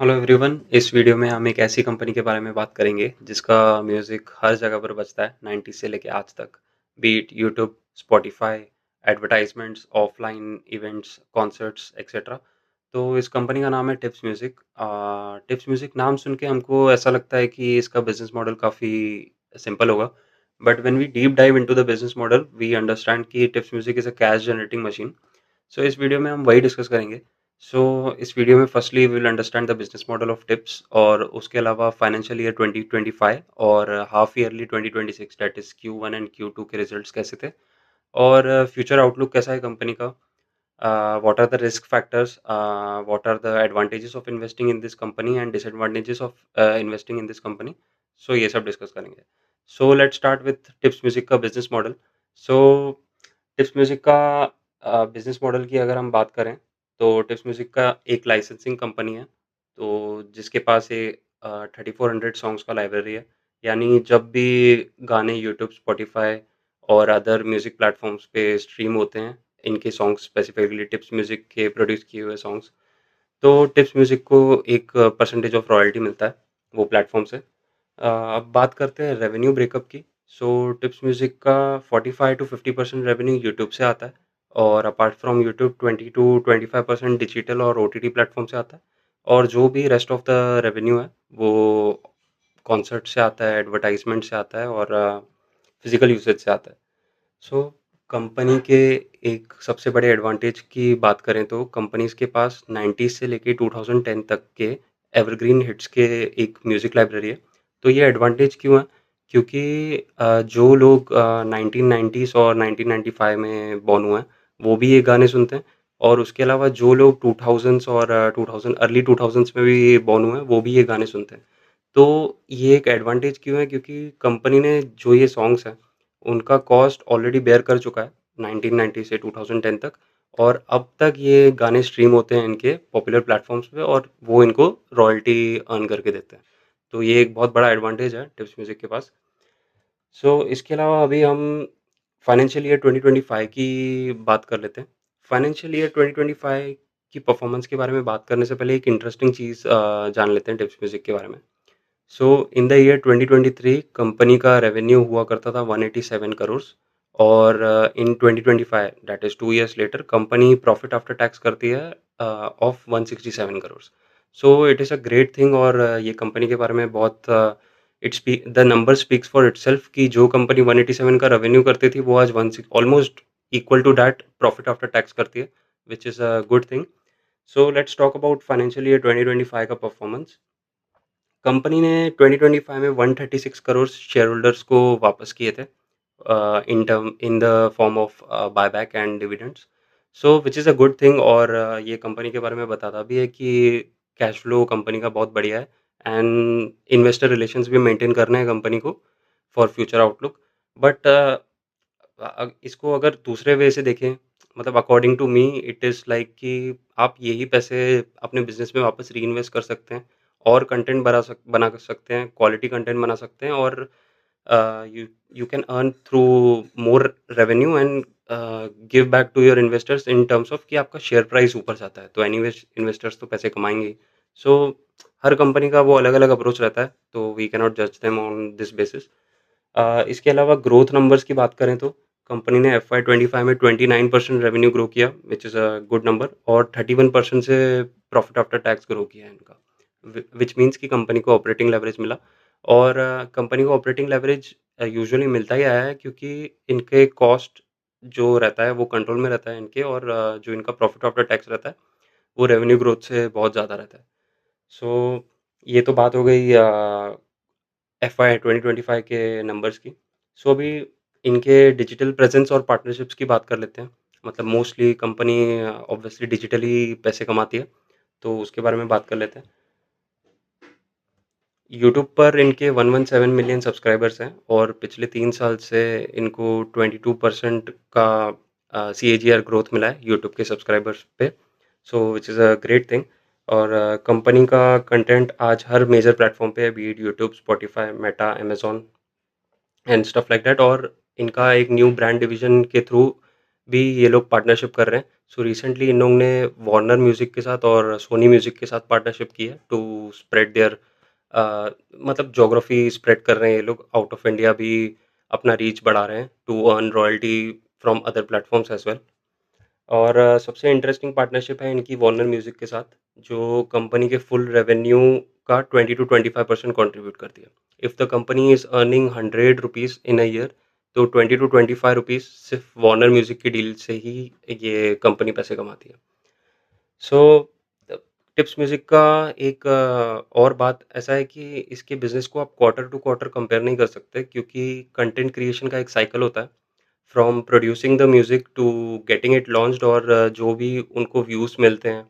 Hello everyone. इस video में हम एक ऐसी कंपनी के बारे में बात करेंगे जिसका म्यूज़िक हर जगह पर बजता है 90 से लेके आज तक। Be it YouTube, Spotify, advertisements, offline events, concerts etcetera. तो इस कंपनी का नाम है टिप्स म्यूज़िक। टिप्स म्यूज़िक नाम सुन के हमको ऐसा लगता है कि इसका बिजनेस मॉडल काफ़ी सिंपल होगा, but when we deep dive into the business model we understand कि Tips Music is a cash generating machine. So इस वीडियो में हम वही डिस्कस करेंगे। सो इस वीडियो में firstly we will understand the business model of Tips, और उसके अलावा फाइनेंशियल ईयर 2025 और half yearly 2026 that is Q1 and Q2 के रिजल्ट्स कैसे थे, और फ्यूचर आउटलुक कैसा है कंपनी का, what are the risk factors, what are the advantages of investing in this company and disadvantages of investing in this company. So ये सब discuss करेंगे। So let's start with Tips Music का business model. So Tips Music का business model की अगर हम बात करें, तो टिप्स म्यूजिक का एक लाइसेंसिंग कंपनी है, तो जिसके पास ये 3400 सॉन्ग्स का लाइब्रेरी है। यानी जब भी गाने यूट्यूब, स्पॉटिफाई और अदर म्यूजिक प्लेटफॉर्म्स पे स्ट्रीम होते हैं, इनके सॉन्ग्स स्पेसिफिकली टिप्स म्यूजिक के प्रोड्यूस किए हुए सॉन्ग्स, तो टिप्स म्यूजिक को एक परसेंटेज ऑफ रॉयल्टी मिलता है वो प्लेटफॉर्म से। अब बात करते हैं रेवेन्यू ब्रेकअप की। सो टिप्स म्यूजिक का 45 टू 50% रेवेन्यू यूट्यूब से आता है, और apart from YouTube 20 to 25% digital और ओटीटी प्लेटफॉर्म से आता है। और जो भी रेस्ट ऑफ द रेवेन्यू है वो कॉन्सर्ट से आता है, एडवर्टाइजमेंट से आता है, और फिजिकल यूसेज से आता है। सो कंपनी के एक सबसे बड़े एडवांटेज की बात करें तो कंपनीज के पास 90s से लेके 2010 तक के एवरग्रीन हिट्स के एक म्यूजिक लाइब्रेरी है। तो ये एडवांटेज क्यों है? क्योंकि जो लोग 1990s और 1995 में बॉर्न हुए हैं, वो भी ये गाने सुनते हैं, और उसके अलावा जो लोग 2000s और 2000 अर्ली 2000s में भी बॉर्न हुए हैं, वो भी ये गाने सुनते हैं। तो ये एक एडवांटेज क्यों है? क्योंकि कंपनी ने जो ये सॉन्ग्स हैं, उनका कॉस्ट ऑलरेडी बेयर कर चुका है 1990 से 2010 तक, और अब तक ये गाने स्ट्रीम होते हैं इनके पॉपुलर प्लेटफ़ॉर्म्स पे, और वो इनको रॉयल्टी अर्न करके देते हैं। तो ये एक बहुत बड़ा एडवांटेज है टिप्स म्यूज़िक के पास। सो इसके अलावा अभी हम फाइनेंशियल ईयर 2025 की बात कर लेते हैं। फाइनेंशियल ईयर 2025 की परफ़ॉर्मेंस के बारे में बात करने से पहले एक इंटरेस्टिंग चीज़ जान लेते हैं टिप्स म्यूज़िक के बारे में। सो इन द ईयर 2023 कंपनी का रेवेन्यू हुआ करता था 187 करोड़, और इन 2025 that is 2 years later company profit after tax करती है of 167 crore. So it is a great thing, और ये कंपनी के बारे में बहुत the number speaks for itself कि जो कंपनी 187 का रेवेन्यू करती थी वो आज 16 almost equal to that profit after tax करती है, which is a good thing. So let's talk about financial year 2025 का परफॉर्मेंस। कंपनी ने 2025 में 136 करोड़ शेयर होल्डर्स को वापस किए थे, in the form of buyback and dividends. So which is a good thing, और ये कंपनी के बारे में बताता भी है कि कैश फ्लो कंपनी का बहुत बढ़िया है, एंड इन्वेस्टर रिलेशंस भी मेंटेन करना है कंपनी को फॉर फ्यूचर आउटलुक। बट इसको अगर दूसरे वे से देखें, मतलब according to me it is like कि आप यही पैसे अपने बिज़नेस में वापस रीइन्वेस्ट कर सकते हैं, और कंटेंट बना सकते हैं, क्वालिटी कंटेंट बना सकते हैं, और you you can earn through more revenue and give back to your investors in terms of कि आपका शेयर प्राइस ऊपर जाता है, तो एनीवेज़ इन्वेस्टर्स तो पैसे कमाएँगे ही। सो हर कंपनी का वो अलग-अलग अप्रोच रहता है, तो वी कैन नॉट जज देम ऑन दिस बेसिस। इसके अलावा ग्रोथ नंबर्स की बात करें तो कंपनी ने एफवाई 25 में 29% रेवेन्यू ग्रो किया, which is a good number, और 31% से प्रॉफिट आफ्टर टैक्स ग्रो किया है इनका, विच मीन्स कि कंपनी को ऑपरेटिंग लेवरेज मिला। और कंपनी को ऑपरेटिंग लेवरेज यूजुअली मिलता ही आया है, क्योंकि इनके कॉस्ट जो रहता है वो कंट्रोल में रहता है इनके, और जो इनका प्रॉफिट आफ्टर टैक्स रहता है वो रेवेन्यू ग्रोथ से बहुत ज़्यादा रहता है। सो ये तो बात हो गई एफवाई 2025 के नंबर्स की। सो अभी इनके डिजिटल प्रेजेंस और पार्टनरशिप्स की बात कर लेते हैं। मतलब मोस्टली कंपनी ऑब्वियसली डिजिटली पैसे कमाती है, तो उसके बारे में बात कर लेते हैं। यूट्यूब पर इनके 117 मिलियन सब्सक्राइबर्स हैं, और पिछले 3 साल से इनको 22% का सीएजीआर ग्रोथ मिला है यूट्यूब के सब्सक्राइबर्स पे, so which is a great thing. और कंपनी का कंटेंट आज हर मेजर प्लेटफ़ॉर्म पे है, B it YouTube, Spotify, Meta, Amazon and stuff like that. और इनका एक न्यू ब्रांड डिवीजन के थ्रू भी ये लोग पार्टनरशिप कर रहे हैं। सो रिसेंटली इन लोगों ने वार्नर म्यूज़िक के साथ और सोनी म्यूज़िक के साथ पार्टनरशिप की है टू स्प्रेड देयर मतलब ज्योग्राफी स्प्रेड कर रहे हैं ये लोग, आउट ऑफ इंडिया भी अपना रीच बढ़ा रहे हैं to earn royalty from other platforms as well. और सबसे इंटरेस्टिंग पार्टनरशिप है इनकी वार्नर म्यूज़िक के साथ, जो कंपनी के फुल रेवेन्यू का 20 टू 25% कंट्रीब्यूट करती है। If the company is earning ₹100 in a year, तो 20 टू 25 रुपीज़ सिर्फ वार्नर म्यूज़िक की डील से ही ये कंपनी पैसे कमाती है। सो टिप्स म्यूज़िक का एक और बात ऐसा है कि इसके बिज़नेस को आप क्वार्टर टू क्वार्टर कंपेयर नहीं कर सकते, क्योंकि कंटेंट क्रिएशन का एक साइकिल होता है। From producing the music to getting it launched और जो भी उनको व्यूज़ मिलते हैं।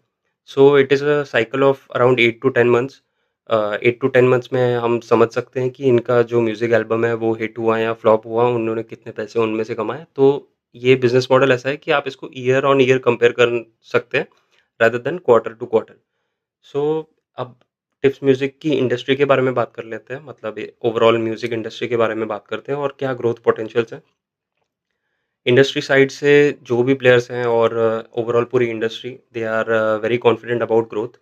So it is a cycle of around 8 to 10 months. 8 to 10 months में हम समझ सकते हैं कि इनका जो म्यूज़िक एल्बम है वो हिट हुआ या फ्लॉप हुआ, उन्होंने कितने पैसे उनमें से कमाए। तो ये बिज़नेस मॉडल ऐसा है कि आप इसको ईयर ऑन ईयर कंपेयर कर सकते हैं, rather than quarter to quarter. So अब टिप्स म्यूज़िक की इंडस्ट्री के बारे में बात कर लेते हैं, मतलब ये ओवरऑल म्यूज़िक इंडस्ट्री के बारे में बात करते हैं और क्या ग्रोथ पोटेंशियल्स हैं। इंडस्ट्री साइड से जो भी प्लेयर्स हैं और ओवरऑल पूरी industry, they are very confident about growth.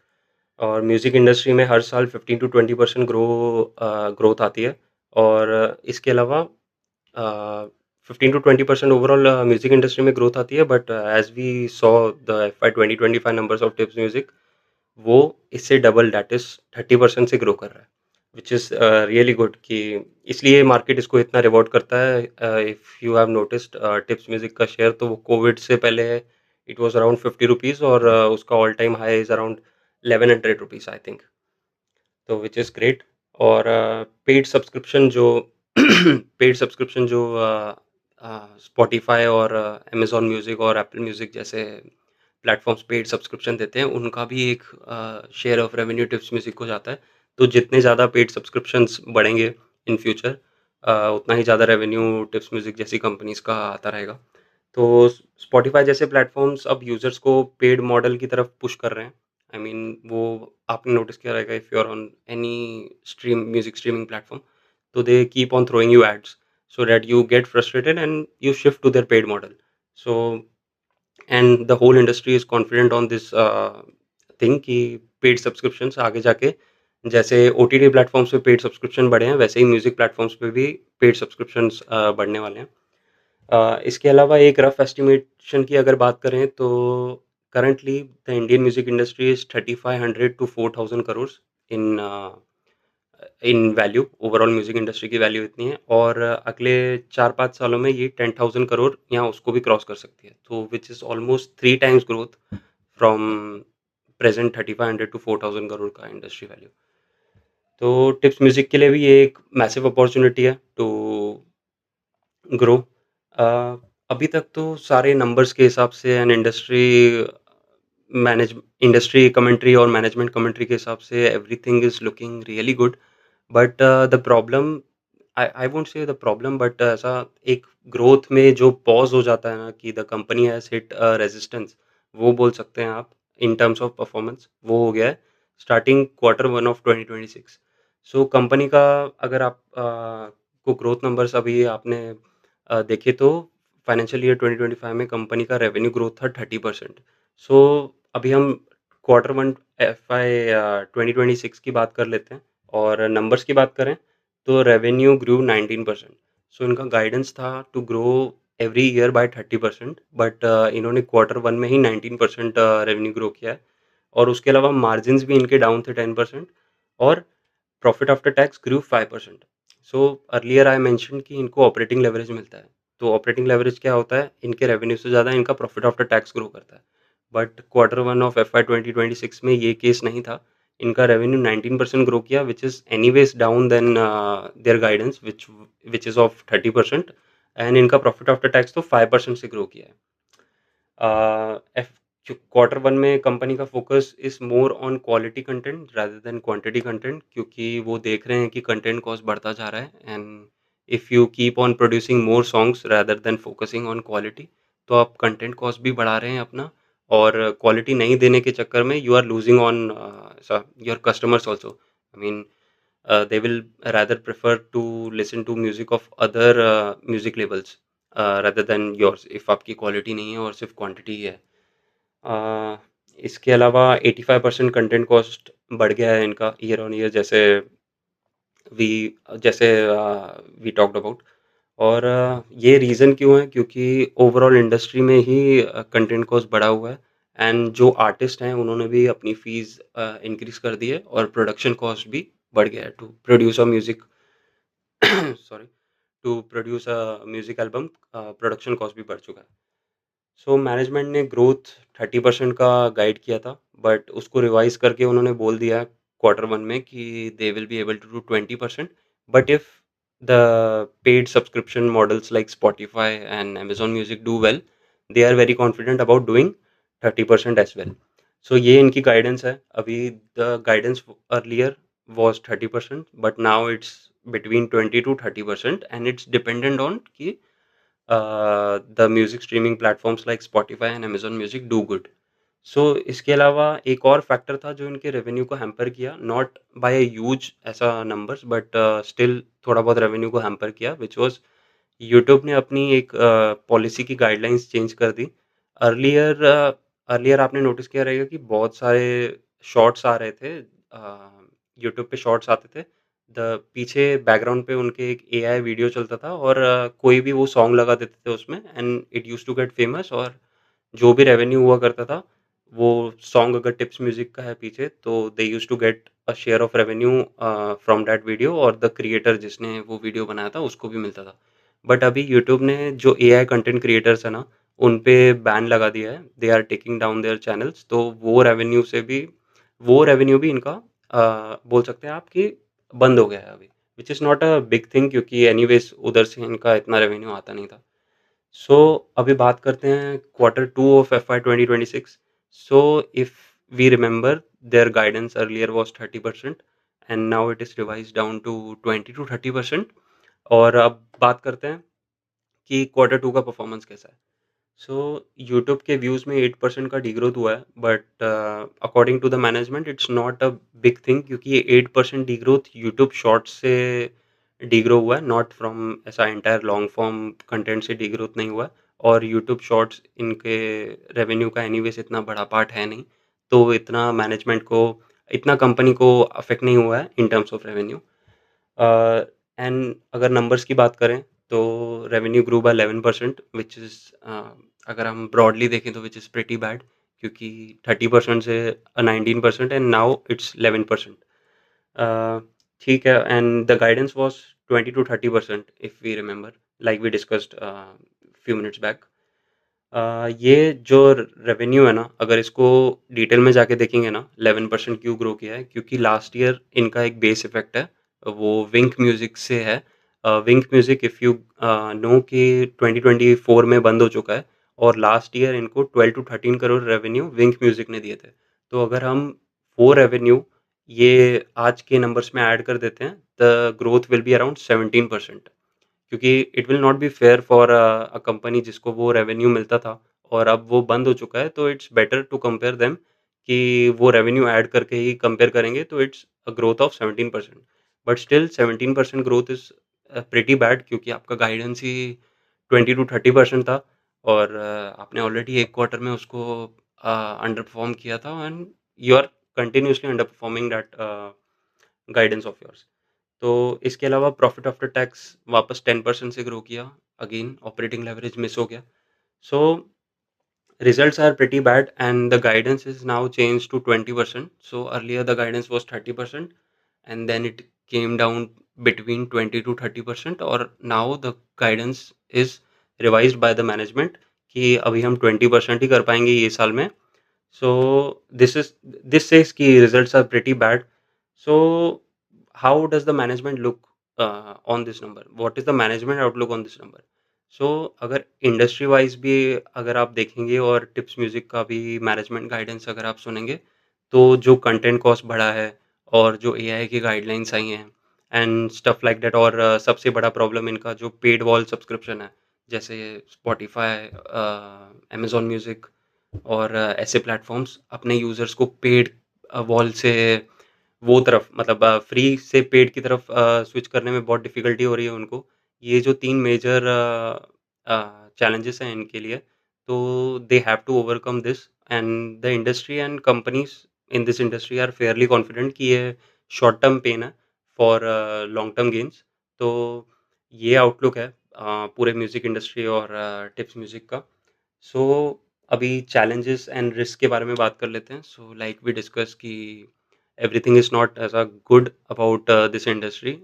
और म्यूज़िक इंडस्ट्री में हर साल 15 टू 20% ग्रोथ आती है। और इसके अलावा 15 टू 20% ओवरऑल म्यूज़िक इंडस्ट्री में ग्रोथ आती है, but as we saw the FY 2025 numbers of Tips music, वो इससे डबल, दैट इज़ 30% से ग्रो कर रहा है, व्हिच इज़ रियली गुड। कि इसलिए मार्केट इसको इतना रिवॉर्ड करता है। If you have noticed tips Music का शेयर, तो वो कोविड से पहले इट वाज़ अराउंड ₹50 और उसका all time high is around ₹1100 I think, तो व्हिच इज़ ग्रेट। और पेड सब्सक्रिप्शन जो पेड सब्सक्रिप्शन जो स्पॉटिफ़ाई और अमेज़न म्यूज़िक और एप्पल म्यूज़िक जैसे प्लेटफ़ॉर्म्स पेड सब्सक्रिप्शन देते हैं, उनका भी एक share of revenue tips music को जाता है। तो जितने ज़्यादा पेड सब्सक्रिप्शंस बढ़ेंगे इन फ्यूचर, उतना ही ज़्यादा रेवेन्यू टिप्स म्यूज़िक जैसी कंपनीज़ का आता रहेगा। तो स्पॉटिफ़ाई जैसे प्लेटफ़ॉर्म्स अब यूज़र्स को पेड मॉडल की तरफ पुश कर रहे हैं। आई मीन वो आपने नोटिस किया रहेगा, if you are on any music streaming platform, तो they keep on throwing you ads so that you get frustrated and you shift to their paid model. So and the whole industry is confident on this thing कि paid subscriptions आगे जाके, जैसे OTT platforms पे paid subscription बढ़े हैं, वैसे ही music platforms पे भी पेड सब्सक्रिप्शंस बढ़ने वाले हैं। इसके अलावा एक रफ़ एस्टिमेशन की अगर बात करें, तो currently the Indian music industry is 3500 to 4000 crore in in value. Overall music industry की वैल्यू इतनी है और अगले 4-5 सालों में ये 10,000 करोड़ या उसको भी क्रॉस कर सकती है। तो which is almost 3 times growth from present 3500 to 4000 crore का इंडस्ट्री वैल्यू। तो टिप्स म्यूज़िक के लिए भी ये एक मैसिव अपॉर्च्युनिटी है टू ग्रो। अ, अभी तक तो सारे नंबर्स के हिसाब से एंड इंडस्ट्री कमेंट्री और मैनेजमेंट कमेंट्री के हिसाब से everything is looking really good. But the problem, I I won't say the problem, but ऐसा एक ग्रोथ में जो पॉज़ हो जाता है ना, कि the company has hit resistance, वो बोल सकते हैं आप इन टर्म्स ऑफ परफॉर्मेंस, वो हो गया है starting quarter 1 of 2026। So company का अगर आप को ग्रोथ नंबर्स अभी आपने देखे, तो फाइनेंशियल ईयर 2025 में कंपनी का रेवेन्यू ग्रोथ था 30%। सो अभी हम क्वार्टर 1 एफवाई 2026 की बात कर लेते हैं और नंबर्स की बात करें, तो रेवेन्यू ग्रू 19%। सो इनका गाइडेंस था to grow every year by 30%, but इन्होंने क्वार्टर 1 में ही 19% रेवेन्यू ग्रो किया है। और उसके अलावा मार्जिन्स भी इनके डाउन थे 10%। और profit after tax grew 5%। So earlier I mentioned कि इनको ऑपरेटिंग लेवरेज मिलता है। तो ऑपरेटिंग लेवरेज क्या होता है? इनके रेवेन्यू से ज़्यादा इनका प्रॉफिट आफ्टर टैक्स ग्रो करता है। बट क्वार्टर 1 ऑफ एफवाई 2026 में ये केस नहीं था। इनका रेवेन्यू 19% ग्रो किया, which is anyways down then their guidance which is of 30%। And इनका प्रॉफिट आफ्टर टैक्स तो 5% से ग्रो किया है। एफ क्वार्टर 1 में कंपनी का focus is more on quality content rather than quantity content, क्योंकि वो देख रहे हैं कि कंटेंट कॉस्ट बढ़ता जा रहा है। And if you keep on producing more songs rather than focusing on quality, तो आप कंटेंट कॉस्ट भी बढ़ा रहे हैं अपना, और क्वालिटी नहीं देने के चक्कर में you are losing on your customers also. I mean they will rather prefer to listen to music of other music labels rather than yours if आपकी क्वालिटी नहीं है और सिर्फ क्वांटिटी ही है। अ, इसके अलावा 85% कंटेंट कॉस्ट बढ़ गया है इनका ईयर ऑन ईयर, वी जैसे वी टॉक्ड अबाउट। और ये रीज़न क्यों है? क्योंकि ओवरऑल इंडस्ट्री में ही कंटेंट कॉस्ट बढ़ा हुआ है, एंड जो आर्टिस्ट हैं उन्होंने भी अपनी फ़ीस इंक्रीज़ कर दी है, और प्रोडक्शन कॉस्ट भी बढ़ गया है to produce a music sorry, to produce a music album. Production cost भी बढ़ चुका है। सो मैनेजमेंट ने ग्रोथ 30% का गाइड किया था, बट उसको रिवाइज़ करके उन्होंने बोल दिया क्वार्टर 1 में कि they will be able to do 20%, but if the paid subscription models like Spotify and Amazon Music do well, they are very confident about doing 30% as well. So ये इनकी गाइडेंस है। अभी the guidance earlier was 30%, but now it's between 20 to 30%, and it's dependent on कि the music streaming platforms like Spotify and Amazon Music do good. सो इसके अलावा एक और फैक्टर था जो इनके रेवेन्यू को हैम्पर किया, नॉट बाय अ ह्यूज ऐसा नंबर्स, बट स्टिल थोड़ा बहुत रेवेन्यू को हैम्पर किया, व्हिच वाज़ यूट्यूब ने अपनी एक पॉलिसी की गाइडलाइंस चेंज कर दी। अर्लियर अर्लियर आपने नोटिस किया रहेगा कि बहुत सारे शॉर्ट्स आ रहे थे, यूट्यूब पे शॉर्ट्स आते थे। द पीछे बैकग्राउंड पे उनके एक एआई वीडियो चलता था, और कोई भी वो सॉन्ग लगा देते थे उसमें, and it used to get famous, और जो भी रेवेन्यू हुआ करता था, वो सॉन्ग अगर टिप्स म्यूज़िक का है पीछे, तो they used to get a share of revenue from that video, और द क्रिएटर जिसने वो वीडियो बनाया था उसको भी मिलता था। बट अभी यूट्यूब ने जो एआई कंटेंट क्रिएटर्स है ना, उन पे बैन लगा दिया है। They are taking down their channels, तो वो रेवेन्यू भी इनका बोल सकते हैं आप कि बंद हो गया है अभी, which is not a big thing, क्योंकि एनीवेज़ उधर से इनका इतना रेवेन्यू आता नहीं था। सो अभी बात करते हैं quarter 2 of FY 2026। So if we remember, their guidance earlier was 30%, and now it is revised down to 20 to 30%। और अब बात करते हैं कि क्वार्टर 2 का परफॉर्मेंस कैसा है। सो यूट्यूब के व्यूज़ में 8% का डिग्रोथ हुआ है, but according to the management it's not a big thing, क्योंकि ये 8% डिग्रोथ यूट्यूब शॉर्ट्स से डिग्रो हुआ है, नॉट फ्रॉम ऐसा एंटायर लॉन्ग फॉर्म कंटेंट से डिग्रोथ नहीं हुआ है। और यूट्यूब शॉर्ट्स इनके रेवेन्यू का एनीवेज इतना बड़ा पार्ट है नहीं, तो इतना कंपनी को अफेक्ट नहीं हुआ है इन टर्म्स ऑफ रेवेन्यू। एंड अगर नंबर्स की बात करें, तो revenue grow by 11%, which is अगर हम ब्रॉडली देखें तो व्हिच इज़ प्रीटी बैड, क्योंकि 30% से 19%, एंड नाउ इट्स 11%। अ, ठीक है, and the guidance was 20 to 30% if we remember, like we discussed few minutes back. ये जो रेवेन्यू है ना, अगर इसको डिटेल में जाके देखेंगे ना, 11% क्यों ग्रो किया है, क्योंकि लास्ट ईयर इनका एक बेस इफेक्ट है, वो विंक म्यूजिक से है। विंक म्यूजिक, इफ़ यू नो, कि 2024 में बंद हो चुका है, और लास्ट ईयर इनको 12 टू 13 करोड़ रेवेन्यू विंक म्यूजिक ने दिए थे। तो अगर हम वो रेवेन्यू ये आज के नंबर्स में ऐड कर देते हैं, the growth will be around 17%, क्योंकि it will not be fair for a company जिसको वो रेवेन्यू मिलता था, और अब वो बंद हो चुका है, तो it's better to compare them, कि वो रेवेन्यू ऐड करके ही कंपेयर करेंगे, तो it's a growth of 17%। But still 17% growth is pretty bad, क्योंकि आपका गाइडेंस ही 20 टू 30% था, और आपने ऑलरेडी एक क्वार्टर में उसको अंडर परफॉर्म किया था, and you are continuously underperforming that guidance of yours. तो इसके अलावा प्रॉफिट आफ्टर टैक्स वापस 10% से ग्रो किया, अगेन ऑपरेटिंग लेवरेज मिस हो गया। सो results are pretty bad, and the guidance is now changed to 20%. So earlier the guidance was 30%, and then it came down between 20 to 30%, or now the guidance is revised by the management कि अभी हम 20% ही कर पाएंगे ये साल में। So this says कि results are pretty bad. So how does the management look on this number? What is the management outlook on this number? So अगर इंडस्ट्री वाइज भी अगर आप देखेंगे, और टिप्स म्यूजिक का भी मैनेजमेंट गाइडेंस अगर आप सुनेंगे, तो जो कंटेंट कॉस्ट बढ़ा है, और जो एआई की गाइडलाइंस आई हैं, एंड स्टफ लाइक दैट, और सबसे बड़ा प्रॉब्लम इनका जो पेड वॉल सब्सक्रिप्शन है, जैसे स्पॉटिफाई, अमेजोन म्यूजिक, और ऐसे प्लेटफॉर्म्स अपने यूजर्स को पेड वॉल से वो तरफ, मतलब फ्री से पेड की तरफ स्विच करने में बहुत डिफ़िकल्टी हो रही है उनको। ये जो 3 मेजर चैलेंजेस हैं इनके लिए, तो they have to overcome this and the industry and companies in this industry are fairly confident कि ये शॉर्ट टर्म पेन है फॉर लॉन्ग टर्म गेन्स। तो ये आउटलुक है पूरे म्यूज़िक इंडस्ट्री और टिप्स म्यूज़िक का। सो अभी चैलेंजेस एंड रिस्क के बारे में बात कर लेते हैं। सो लाइक वी डिस्कस कि everything is not as good about this industry.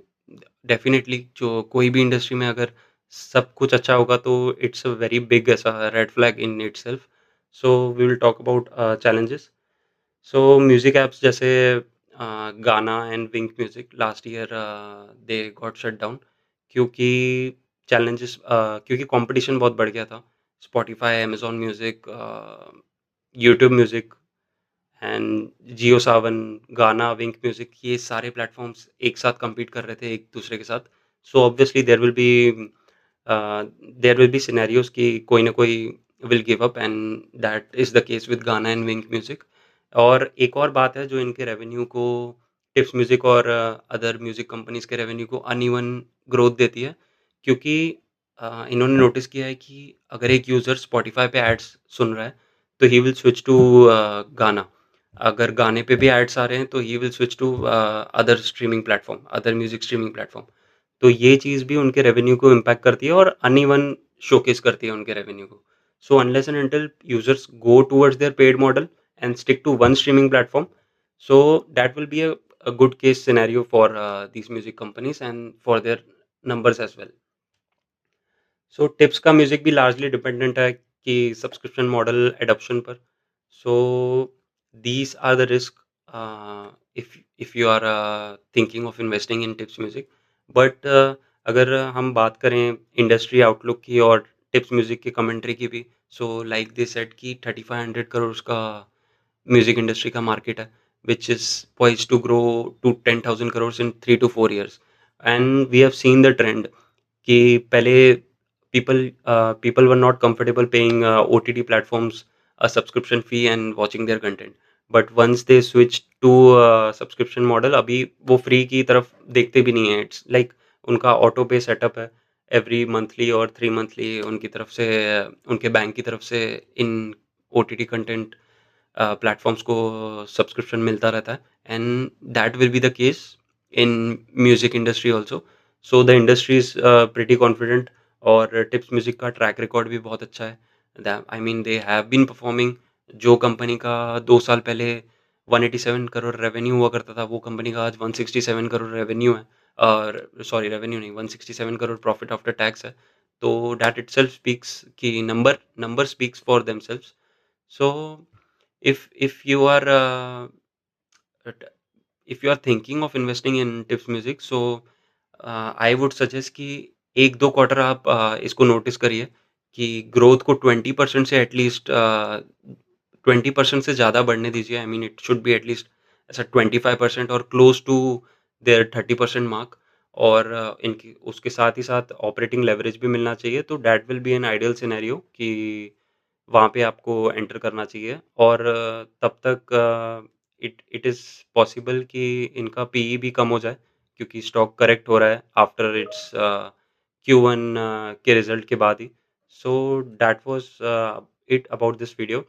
Definitely जो कोई भी इंडस्ट्री में अगर सब कुछ अच्छा होगा तो इट्स अ वेरी बिग ऐसा red flag in itself. So we will talk about challenges. So music apps जैसे Gaana and Wink music last year they got shut down क्योंकि क्योंकि कॉम्पिटिशन बहुत बढ़ गया था। Spotify, Amazon Music, YouTube Music and Jio Saavn, Gaana, Wynk music ये सारे प्लेटफ़ॉर्म्स एक साथ कम्पीट कर रहे थे एक दूसरे के साथ। So obviously there will be scenarios कि कोई ना कोई will give up and that is the case with Gaana and Wink Music. और एक और बात है जो इनके रेवेन्यू को टिप्स म्यूज़िक और अदर म्यूज़िक कंपनीज़ के रेवेन्यू को अनइवन ग्रोथ देती है क्योंकि इन्होंने नोटिस किया है कि अगर एक यूज़र स्पॉटिफ़ाई पे एड्स सुन रहा है, तो ही विल स्विच टू गाना। अगर गाने पे भी एड्स आ रहे हैं, तो he will switch to other streaming platform, other music streaming platform. तो ये चीज़ भी उनके रेवेन्यू को इम्पैक्ट करती है और अनइवन शोकेस करती है उनके रेवेन्यू को। So unless and until users go towards their paid model and stick to one streaming platform, so that will be a good case scenario for these music companies and for their numbers as well. So Tips का music भी largely dependent है कि subscription model adoption पर। So these are the risk if you are thinking of investing in Tips Music. But अगर हम बात करें industry outlook की और टिप्स म्यूज़िक की कमेंट्री की भी, सो लाइक दे सेड कि 3500 करोड़ का म्यूज़िक इंडस्ट्री का मार्केट है, which is poised to grow to 10,000 crores in 3 to 4 years. And we have seen the trend कि पहले people were not comfortable paying OTT platforms a subscription fee and watching their content. But once they switched to subscription model, अभी वो free की तरफ देखते भी नहीं है। इट्स लाइक उनका ऑटो पे सेटअप है, एवरी मंथली और 3 मंथली उनकी तरफ से उनके बैंक की तरफ से इन OTT कंटेंट प्लेटफॉर्म्स को सब्सक्रिप्शन मिलता रहता है and that will be the case in music industry also. So the industry is pretty confident और टिप्स म्यूजिक का ट्रैक रिकॉर्ड भी बहुत अच्छा है। I mean they have been performing. जो कंपनी का 2 साल पहले 187 करोड़ रेवेन्यू हुआ करता था, वो कंपनी का आज 167 करोड़ रेवेन्यू है। और सॉरी, रेवेन्यू नहीं, 167 करोड़ प्रॉफिट आफ्टर टैक्स है। तो दैट इटसेल्फ स्पीक्स कि number speaks for themselves. So if you are at- if you are thinking of investing in tips music, so I would suggest कि 1-2 quarter आप इसको notice करिए कि growth को 20% से एटलीस्ट 20% से ज़्यादा बढ़ने दीजिए। I mean it should be at least ऐसा 25% और क्लोज टू देयर 30% मार्क। और इनकी उसके साथ ही साथ ऑपरेटिंग लेवरेज भी मिलना चाहिए, तो that will B an ideal scenario कि वहाँ पे आपको एंटर करना चाहिए। और तब तक इट इट इज़ पॉसिबल कि इनका पीई भी कम हो जाए क्योंकि स्टॉक करेक्ट हो रहा है आफ्टर इट्स Q1 के रिजल्ट के बाद ही। So that was it about this video.